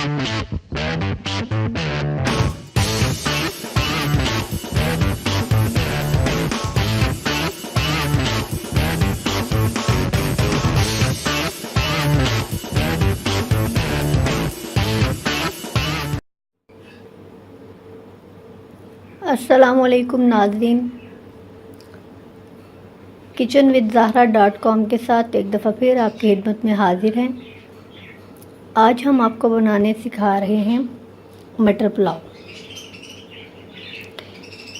अस्सलामुअलैकुम नाज़रीन, kitchenwithzahra.com के साथ एक दफ़ा फिर आपकी खिदमत में हाज़िर हैं। आज हम आपको बनाने सिखा रहे हैं मटर पुलाव।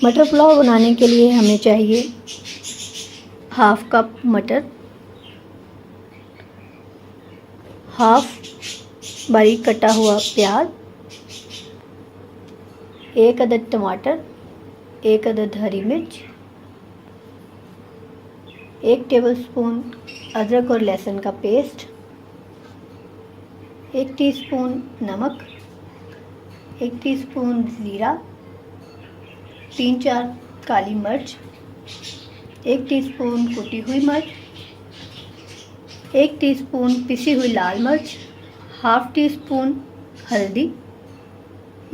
मटर पुलाव बनाने के लिए हमें चाहिए हाफ़ कप मटर, हाफ़ बारीक कटा हुआ प्याज, 1 अदद टमाटर, 1 अदद हरी मिर्च, 1 टेबलस्पून अदरक और लहसुन का पेस्ट, 1 टीस्पून नमक, 1 टीस्पून ज़ीरा, 3-4 काली मिर्च, 1 टीस्पून कुटी हुई मिर्च, 1 टीस्पून पिसी हुई लाल मिर्च, हाफ़ टी स्पून हल्दी,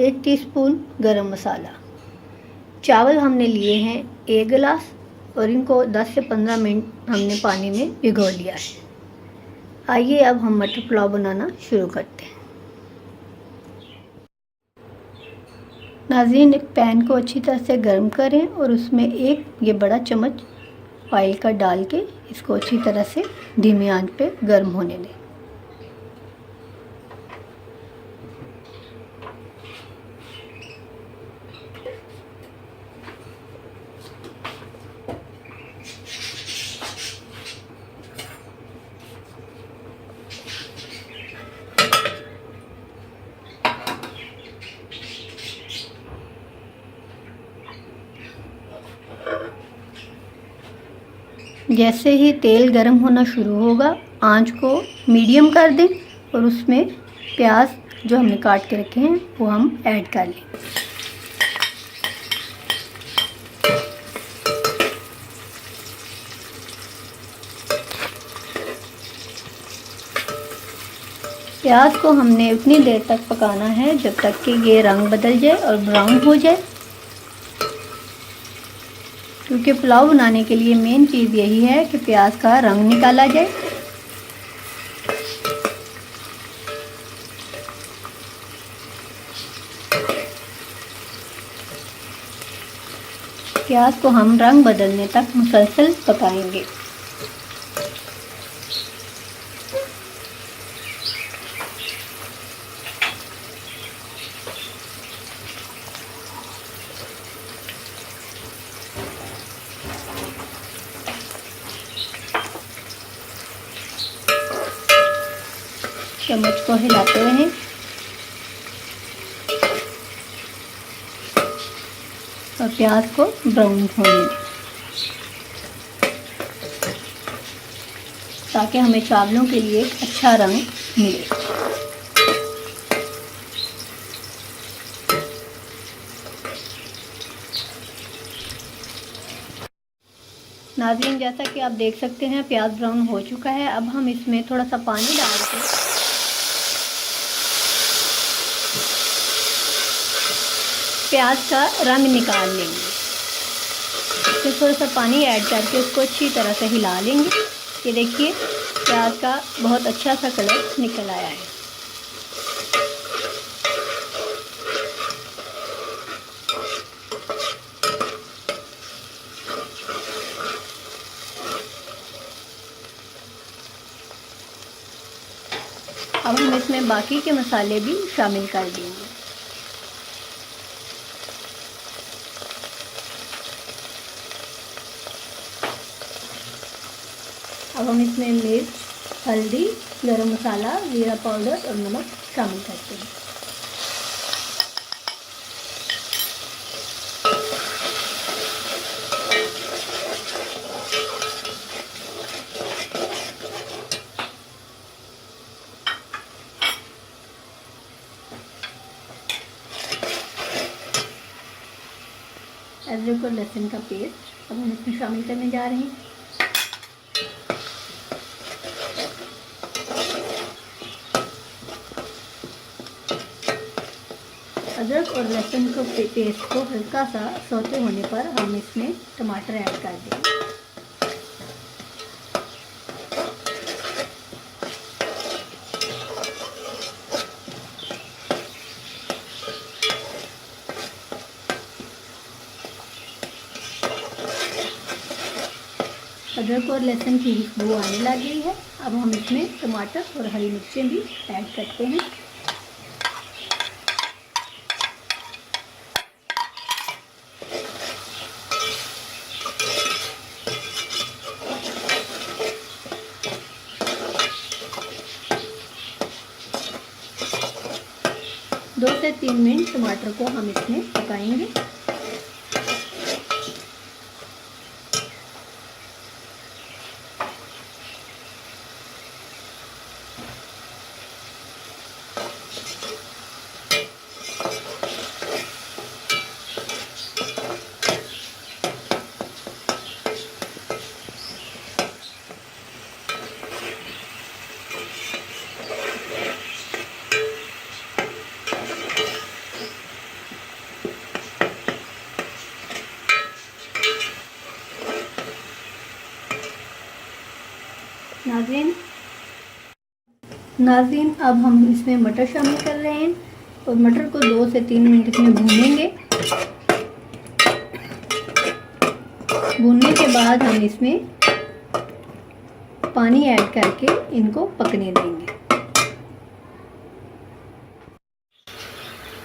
1 टीस्पून गरम मसाला। चावल हमने लिए हैं 1 गिलास और इनको 10 से 15 मिनट हमने पानी में भिगो लिया है। आइए अब हम मटर पुलाव बनाना शुरू करते हैं। नाज़रीन, एक पैन को अच्छी तरह से गर्म करें और उसमें एक ये बड़ा चम्मच ऑयल का डाल के इसको अच्छी तरह से धीमी आंच पे गर्म होने दें। जैसे ही तेल गर्म होना शुरू होगा, आंच को मीडियम कर दें और उसमें प्याज जो हमने काट के रखे हैं वो हम ऐड कर लें। प्याज को हमने उतनी देर तक पकाना है जब तक कि ये रंग बदल जाए और ब्राउन हो जाए, क्योंकि पुलाव बनाने के लिए मेन चीज़ यही है कि प्याज का रंग निकाला जाए। प्याज को हम रंग बदलने तक मुसलसल पकाएंगे। चम्मच को हिलाते रहें और प्याज को ब्राउन होने दें ताकि हमें चावलों के लिए अच्छा रंग मिले। नाज़रीन, जैसा कि आप देख सकते हैं प्याज ब्राउन हो चुका है। अब हम इसमें थोड़ा सा पानी डाल के प्याज का रंग निकाल लेंगे। इसमें थोड़ा सा पानी ऐड करके उसको अच्छी तरह से हिला लेंगे। ये देखिए प्याज का बहुत अच्छा सा कलर निकल आया है। अब हम इसमें बाकी के मसाले भी शामिल कर देंगे। अब हम इसमें मिर्च, हल्दी, गरम मसाला, जीरा पाउडर और नमक शामिल करते हैं। अदरक और लहसुन का पेस्ट अब हम इसमें शामिल करने जा रहे हैं। अदरक और लहसुन को पेस्ट को हल्का सा सौते होने पर हम इसमें टमाटर ऐड कर देंगे। अदरक और लहसुन की खुशबू आने लग गई है। अब हम इसमें टमाटर और हरी मिर्चें भी ऐड करते हैं। दो से 3 मिनट टमाटर को हम इसमें पकाएंगे। नाज़रीन अब हम इसमें मटर शामिल कर रहे हैं और मटर को 2 से 3 मिनट इसमें भूनेंगे। भूनने के बाद हम इसमें पानी ऐड करके इनको पकने देंगे।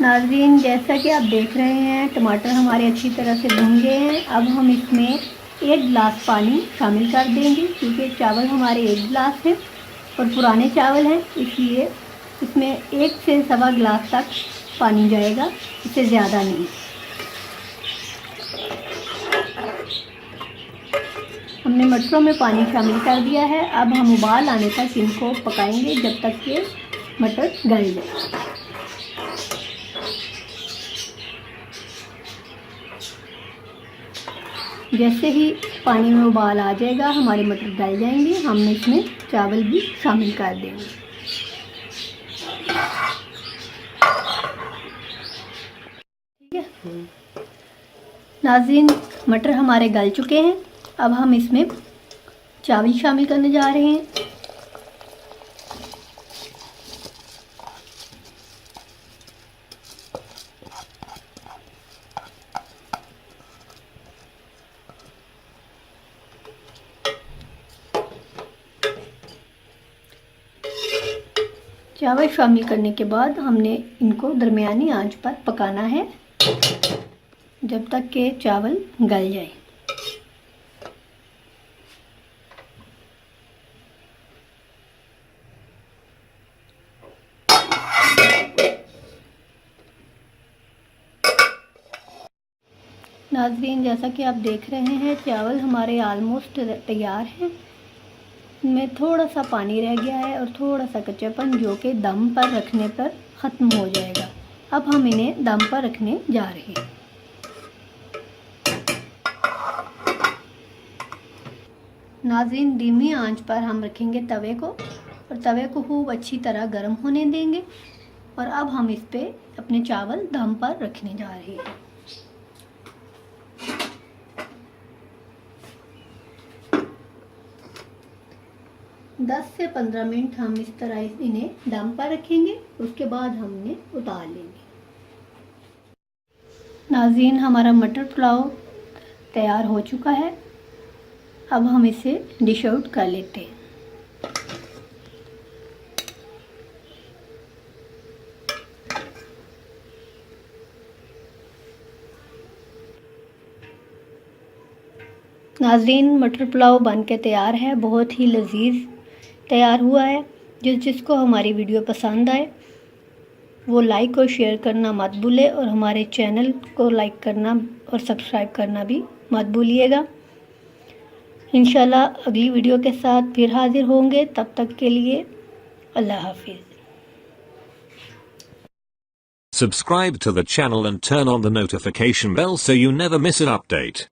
नाज़रीन जैसा कि आप देख रहे हैं टमाटर हमारे अच्छी तरह से भून गए हैं। अब हम इसमें 1 गिलास पानी शामिल कर देंगे, क्योंकि चावल हमारे 1 गिलास हैं और पुराने चावल हैं, इसलिए इसमें 1 से सवा गिलास तक पानी जाएगा, इससे ज़्यादा नहीं। हमने मटरों में पानी शामिल कर दिया है। अब हम उबाल आने तक इनको पकाएंगे जब तक कि मटर गल जाए। जैसे ही पानी में उबाल आ जाएगा हमारे मटर गल जाएंगे, हम इसमें चावल भी शामिल कर देंगे। ठीक है नाज़रीन, मटर हमारे गल चुके हैं। अब हम इसमें चावल शामिल करने जा रहे हैं। चावल शामिल करने के बाद हमने इनको दरमियानी आंच पर पकाना है जब तक कि चावल गल जाए। नाज़रीन जैसा कि आप देख रहे हैं चावल हमारे ऑलमोस्ट तैयार हैं। में थोड़ा सा पानी रह गया है और थोड़ा सा कच्चापन, जो कि दम पर रखने पर ख़त्म हो जाएगा। अब हम इन्हें दम पर रखने जा रहे हैं। नाज़रीन धीमी आंच पर हम रखेंगे तवे को और तवे को खूब अच्छी तरह गर्म होने देंगे। और अब हम इस पे अपने चावल दम पर रखने जा रहे हैं। दस से 15 मिनट हम इस तरह इन्हें दम पर रखेंगे, उसके बाद हम इन्हें उतार लेंगे। नाज़रीन हमारा मटर पुलाव तैयार हो चुका है। अब हम इसे डिश आउट कर लेते हैं। नाज़रीन मटर पुलाव बन के तैयार है, बहुत ही लजीज तैयार हुआ है। जिसको हमारी वीडियो पसंद आए वो लाइक और शेयर करना मत भूले और हमारे चैनल को लाइक करना और सब्सक्राइब करना भी मत भूलिएगा। इंशाल्लाह अगली वीडियो के साथ फिर हाजिर होंगे, तब तक के लिए अल्लाह हाफिज़। Subscribe to the channel and turn on the notification bell so you never miss an update.